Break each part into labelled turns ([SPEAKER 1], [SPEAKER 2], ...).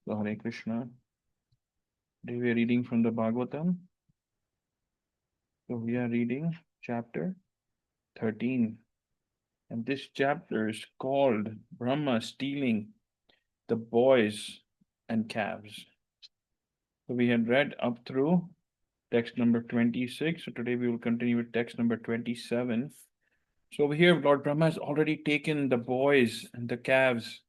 [SPEAKER 1] So Hare Krishna. Today we are reading from the Bhagavatam. So we are reading chapter 13. And this chapter is called Brahma stealing the boys and calves. So we had read up through text number 26. So today we will continue with text number 27. So over here, Lord Brahma has already taken the boys and the calves,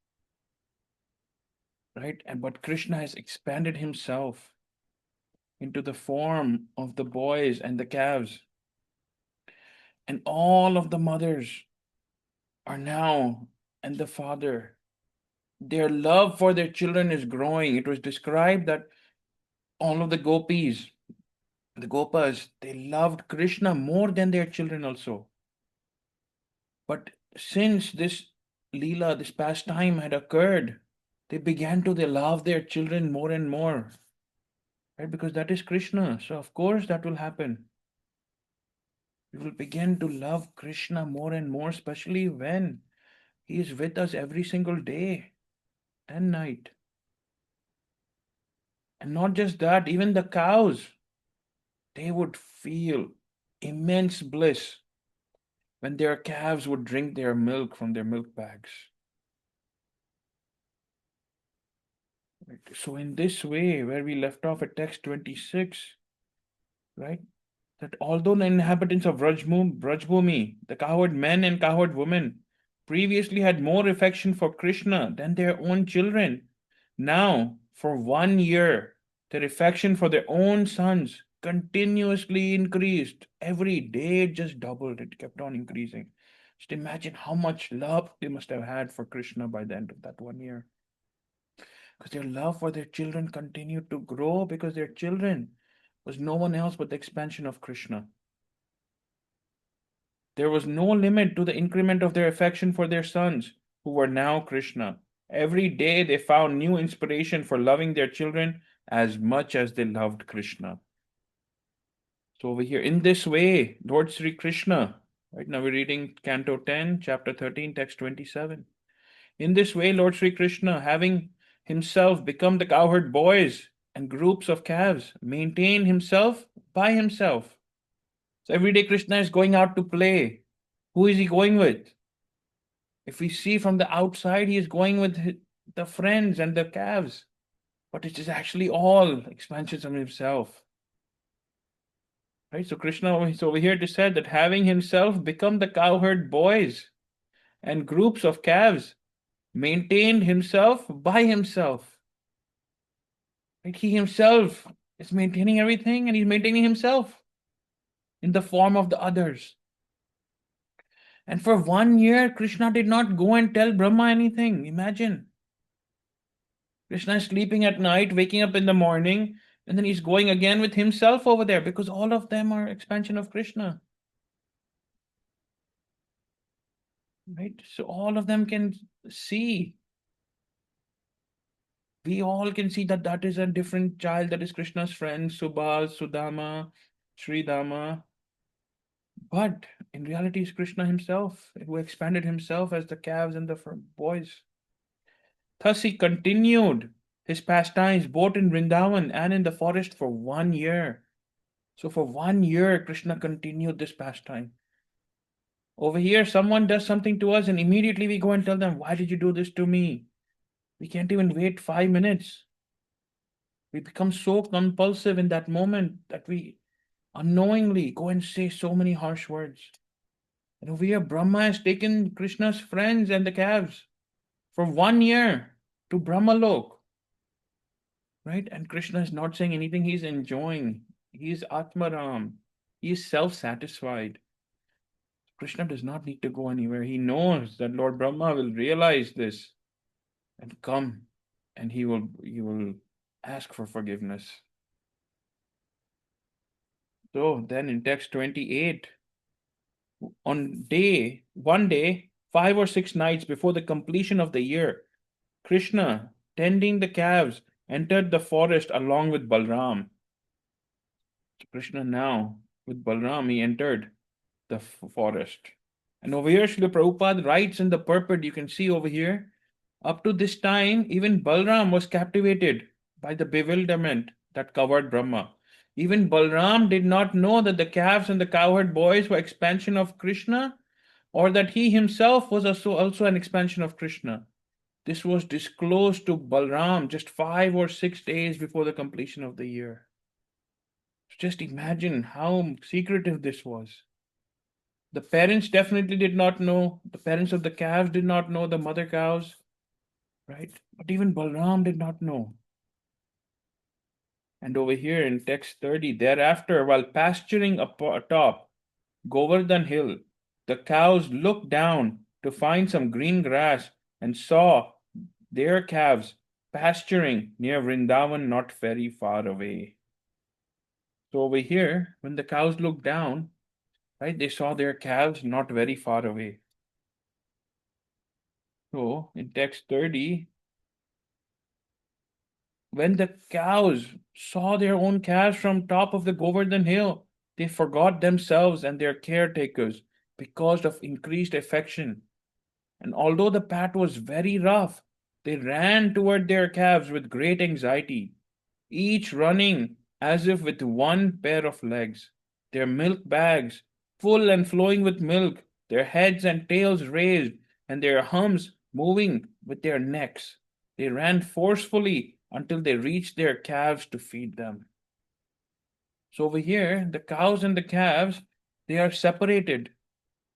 [SPEAKER 1] right? But Krishna has expanded himself into the form of the boys and the calves. And all of the mothers are now, and the father, their love for their children is growing. It was described that all of the gopis, the gopas, they loved Krishna more than their children also. But since this Leela, this pastime had occurred, they began to they love their children more and more. Right? Because that is Krishna. So of course that will happen. We will begin to love Krishna more and more, especially when he is with us every single day and night. And not just that, even the cows, they would feel immense bliss when their calves would drink their milk from their milk bags. Right? So, in this way, where we left off at text 26, right, that although the inhabitants of Brajbhumi, the cowherd men and cowherd women, previously had more affection for Krishna than their own children, now, for 1 year, their affection for their own sons continuously increased. Every day it just doubled, it kept on increasing. Just imagine how much love they must have had for Krishna by the end of that 1 year. Because their love for their children continued to grow because their children was no one else but the expansion of Krishna. There was no limit to the increment of their affection for their sons, who were now Krishna. Every day they found new inspiration for loving their children as much as they loved Krishna. So over here, in this way, Lord Sri Krishna, right now we're reading Canto 10, Chapter 13, Text 27. In this way, Lord Sri Krishna, having himself become the cowherd boys and groups of calves, maintained himself by himself. So every day Krishna is going out to play. Who is he going with? If we see from the outside, he is going with the friends and the calves, but it is actually all expansions of himself. Right? So Krishna is over here to say that having himself become the cowherd boys and groups of calves, maintained himself by himself. Right? He himself is maintaining everything and he's maintaining himself in the form of the others. And for 1 year, Krishna did not go and tell Brahma anything. Imagine. Krishna is sleeping at night, waking up in the morning, and then he's going again with himself over there because all of them are expansion of Krishna. Right? So all of them can see. We all can see that that is a different child, that is Krishna's friend, Subhas, Sudama, Sridama. But in reality, it's Krishna himself who expanded himself as the calves and the boys. Thus he continued his pastimes both in Vrindavan and in the forest for 1 year. So for 1 year, Krishna continued this pastime. Over here, someone does something to us and immediately we go and tell them, why did you do this to me? We can't even wait 5 minutes. We become so compulsive in that moment that we unknowingly go and say so many harsh words. And over here, Brahma has taken Krishna's friends and the calves for 1 year to Brahmalok. Right? And Krishna is not saying anything, he's enjoying. He is Atmaram. He is self-satisfied. Krishna does not need to go anywhere. He knows that Lord Brahma will realize this and come and he will ask for forgiveness. So then in text 28, one day, 5 or 6 nights before the completion of the year, Krishna, tending the calves, entered the forest along with Balram. So Krishna now, with Balram, he entered the forest. And over here, Srila Prabhupada writes in the purport, you can see over here, Up to this time, even Balram was captivated by the bewilderment that covered Brahma. Even Balram did not know that the calves and the cowherd boys were expansion of Krishna, or that he himself was also an expansion of Krishna. This was disclosed to Balram just 5 or 6 days before the completion of the year. Just imagine how secretive this was. The parents definitely did not know. The parents of the calves did not know, the mother cows, right? But even Balram did not know. And over here in text 30, thereafter, while pasturing atop Govardhan Hill, the cows looked down to find some green grass and saw their calves pasturing near Vrindavan, not very far away. So over here, when the cows looked down, right, they saw their calves not very far away. So in text 30, when the cows saw their own calves from top of the Govardhan hill, they forgot themselves and their caretakers because of increased affection. And although the path was very rough, they ran toward their calves with great anxiety, each running as if with one pair of legs, their milk bags full and flowing with milk, their heads and tails raised, and their humps moving with their necks. They ran forcefully until they reached their calves to feed them. So over here, the cows and the calves, they are separated.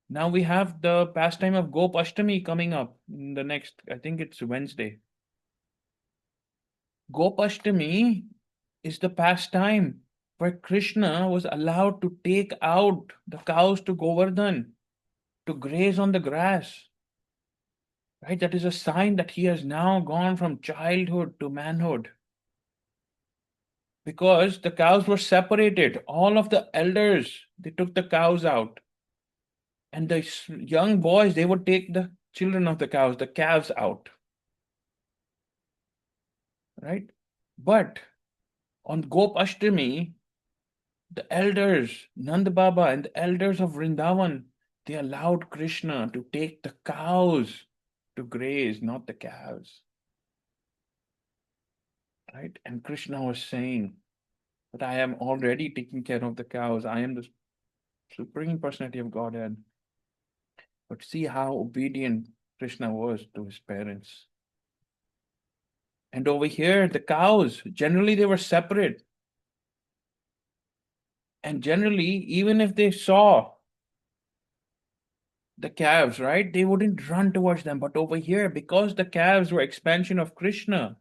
[SPEAKER 1] Now we have the pastime of Gopashtami coming up in the next, I think it's Wednesday. Gopashtami is the pastime where Krishna was allowed to take out the cows to Govardhan to graze on the grass. Right? That is a sign that he has now gone from childhood to manhood. Because the cows were separated. All of the elders, they took the cows out. And the young boys, they would take the children of the cows, the calves out. Right? But on Gopashtami, the elders, Nand Baba and the elders of Vrindavan, they allowed Krishna to take the cows to graze, not the calves. Right? And Krishna was saying that I am already taking care of the cows. I am the Supreme Personality of Godhead. But see how obedient Krishna was to his parents. And over here, the cows, generally they were separate. And generally, even if they saw the calves, right, they wouldn't run towards them. But over here, because the calves were expansion of Krishna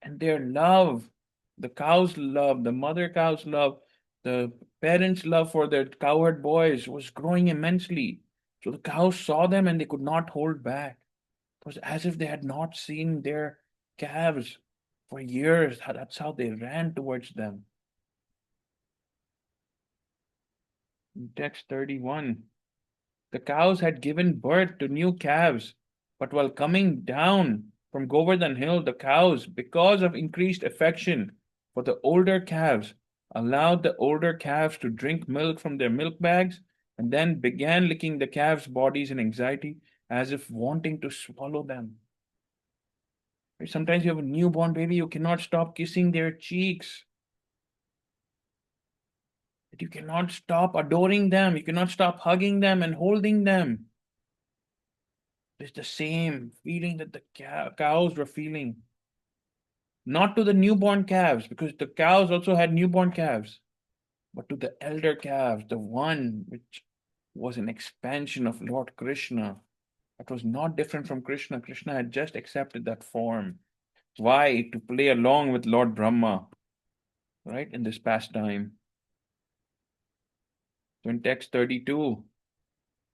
[SPEAKER 1] and their love, the cows' love, the mother cow's love, the parents' love for their cowherd boys was growing immensely. So the cows saw them and they could not hold back. It was as if they had not seen their calves for years. That's how they ran towards them. In text 31, the cows had given birth to new calves, but while coming down from Govardhan Hill, the cows, because of increased affection for the older calves, allowed the older calves to drink milk from their milk bags and then began licking the calves' bodies in anxiety as if wanting to swallow them. Sometimes you have a newborn baby, you cannot stop kissing their cheeks. You cannot stop adoring them. You cannot stop hugging them and holding them. It's the same feeling that the cows were feeling. Not to the newborn calves, because the cows also had newborn calves, but to the elder calves, the one which was an expansion of Lord Krishna. That was not different from Krishna. Krishna had just accepted that form. Why? To play along with Lord Brahma, right, in this pastime. So in text 32,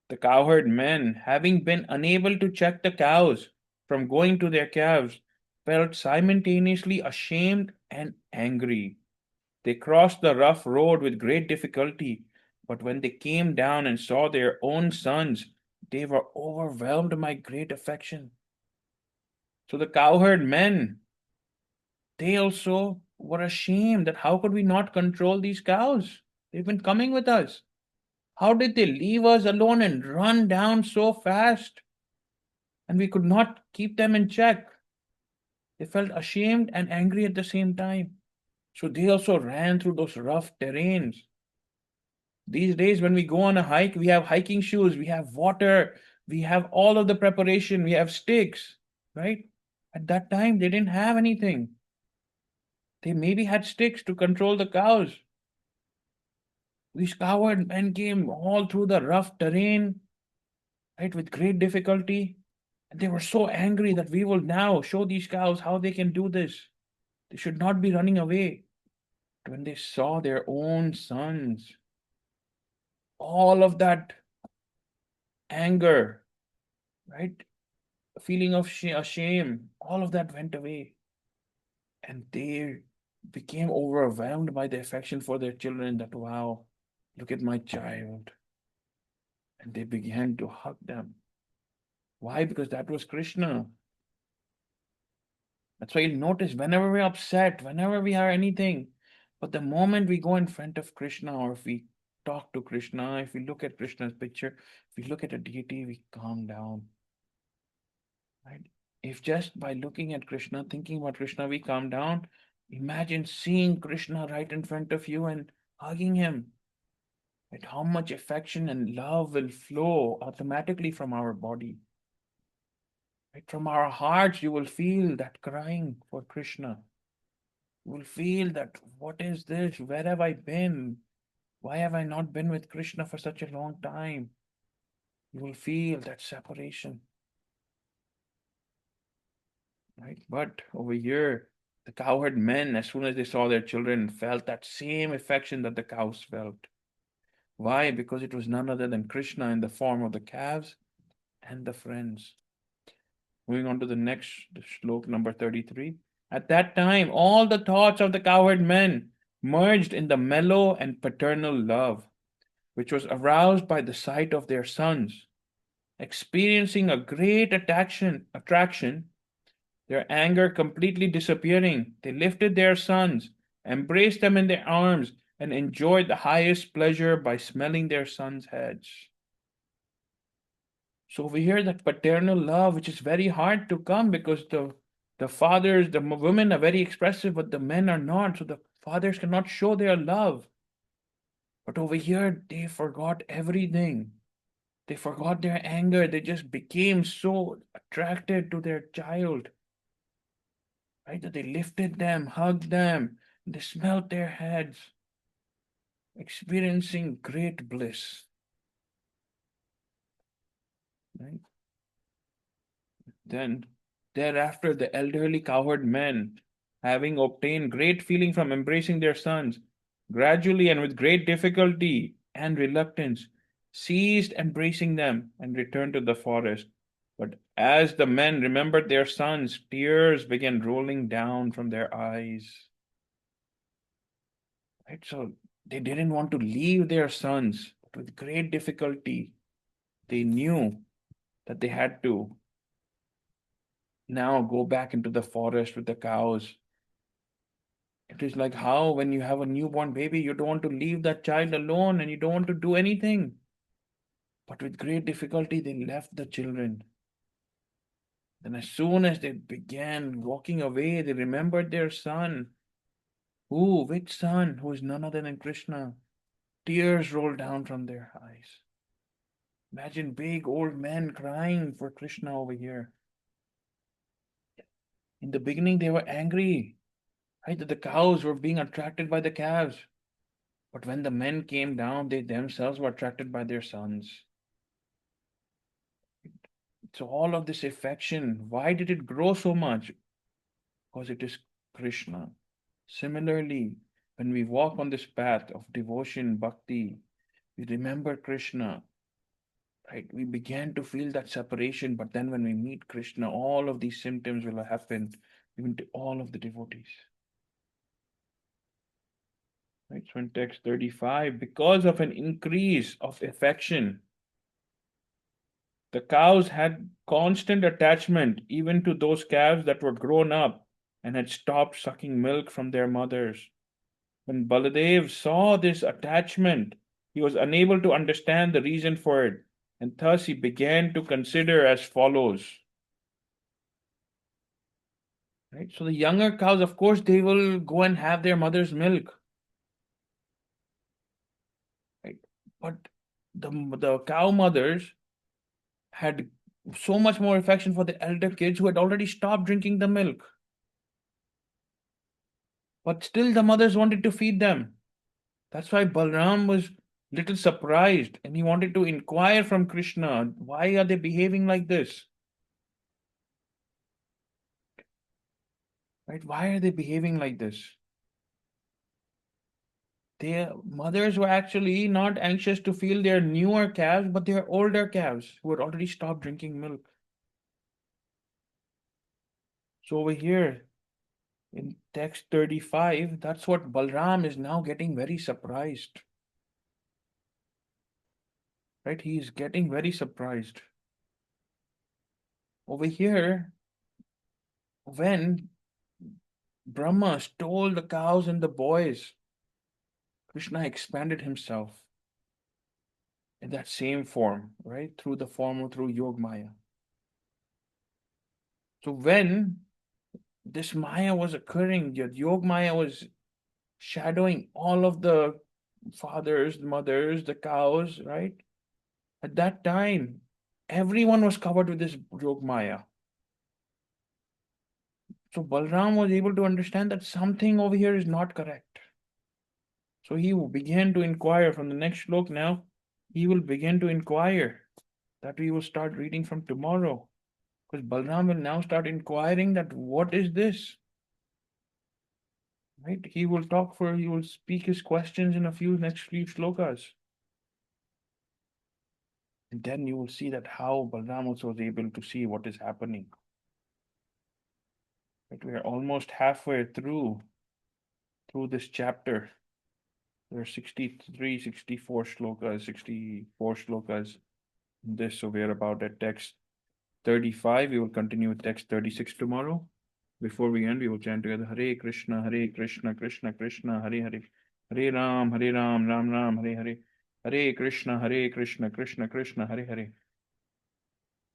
[SPEAKER 1] the cowherd men, having been unable to check the cows from going to their calves, felt simultaneously ashamed and angry. They crossed the rough road with great difficulty, but when they came down and saw their own sons, they were overwhelmed by great affection. So the cowherd men, they also were ashamed that how could we not control these cows? They've been coming with us. How did they leave us alone and run down so fast? and we could not keep them in check. They felt ashamed and angry at the same time. So they also ran through those rough terrains. These days, when we go on a hike, we have hiking shoes, we have water, we have all of the preparation, we have sticks, right? At that time, they didn't have anything. They maybe had sticks to control the cows. These coward men came all through the rough terrain, right, with great difficulty. And they were so angry that we will now show these cows how they can do this. They should not be running away. When they saw their own sons, all of that anger, right, feeling of shame, all of that went away. And they became overwhelmed by the affection for their children that, wow, look at my child. And they began to hug them. Why? Because that was Krishna. That's why you'll notice whenever we're upset, whenever we are anything, but the moment we go in front of Krishna, or if we talk to Krishna, if we look at Krishna's picture, if we look at a deity, we calm down. Right? If just by looking at Krishna, thinking about Krishna, we calm down, imagine seeing Krishna right in front of you and hugging him. Right? How much affection and love will flow automatically from our body. Right? From our hearts, you will feel that crying for Krishna. You will feel that, what is this? Where have I been? Why have I not been with Krishna for such a long time? You will feel that separation. Right? But over here, the cowherd men, as soon as they saw their children, felt that same affection that the cows felt. Why? Because it was none other than Krishna in the form of the calves and the friends. Moving on to the next shlok, number 33. At that time, all the thoughts of the cowherd men merged in the mellow and paternal love, which was aroused by the sight of their sons. Experiencing a great attraction, their anger completely disappearing, they lifted their sons, embraced them in their arms, and enjoyed the highest pleasure by smelling their sons' heads. So we hear that paternal love, which is very hard to come because the fathers, the women are very expressive, but the men are not. So the fathers cannot show their love. But over here, they forgot everything. They forgot their anger. They just became so attracted to their child, right? That they lifted them, hugged them, they smelled their heads, experiencing great bliss, right? Then, thereafter, the elderly cowherd men, having obtained great feeling from embracing their sons, gradually and with great difficulty and reluctance, ceased embracing them and returned to the forest. But as the men remembered their sons, tears began rolling down from their eyes. Right? So they didn't want to leave their sons, but with great difficulty, they knew that they had to now go back into the forest with the cows. It is like how when you have a newborn baby, you don't want to leave that child alone and you don't want to do anything. But with great difficulty, they left the children. Then, as soon as they began walking away, they remembered their son. Who? Which son? Who is none other than Krishna. Tears rolled down from their eyes. Imagine big old men crying for Krishna over here. In the beginning, they were angry, right? That the cows were being attracted by the calves. But when the men came down, they themselves were attracted by their sons. So all of this affection, why did it grow so much? Because it is Krishna. Similarly, when we walk on this path of devotion, bhakti, we remember Krishna, right? We began to feel that separation, but then when we meet Krishna, all of these symptoms will happen even to all of the devotees. Right? So in text 35, because of an increase of affection, the cows had constant attachment even to those calves that were grown up and had stopped sucking milk from their mothers. When Baladev saw this attachment, he was unable to understand the reason for it, and thus he began to consider as follows. right? So the younger cows, of course, they will go and have their mother's milk, right? But the cow mothers had so much more affection for the elder kids who had already stopped drinking the milk. But still the mothers wanted to feed them. That's why Balram was little surprised and he wanted to inquire from Krishna, why are they behaving like this? Right? Why are they behaving like this? Their mothers were actually not anxious to feel their newer calves, but their older calves who had already stopped drinking milk. So over here in text 35, that's what Balram is now getting very surprised. Right? He is getting very surprised. Over here, when Brahma stole the cows and the boys, Krishna expanded himself in that same form, right? Through the form or through Yog Maya. So when this Maya was occurring, Yog Maya was shadowing all of the fathers, mothers, the cows, right? At that time, everyone was covered with this Yog Maya. So Balram was able to understand that something over here is not correct. So he began to inquire from the next slok now. He will begin to inquire that we will start reading from tomorrow. Because Balram will now start inquiring that what is this? Right? He will speak his questions in a few next few shlokas. And then you will see that how Balram also was able to see what is happening. Right? We are almost halfway through this chapter. There are 63, 64 shlokas, 64 shlokas in this. So we are about at text 35. We will continue with text 36 tomorrow. Before we end, we will chant together Hare Krishna, Krishna Krishna, Hare Hare. Hare Ram, Ram Ram, Hare Hare. Hare Krishna, Krishna Krishna, Hare Hare.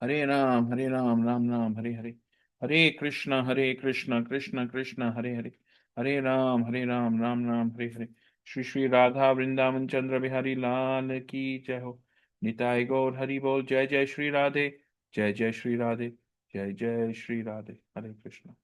[SPEAKER 1] Hare Ram, Ram Ram, Hare Hare. Hare Krishna, Krishna Krishna, Hare Hare. Hare Ram, Ram Ram, Hare Hare. Shri Shri Radha Vrindavan Chandra Bihari Lal ki jai ho. Nitai Gaur Hari Bol Jai Jai Shri Radhe. Jai Jai Shri Radhe. Jai Jai Shri Radhe. Hare Krishna.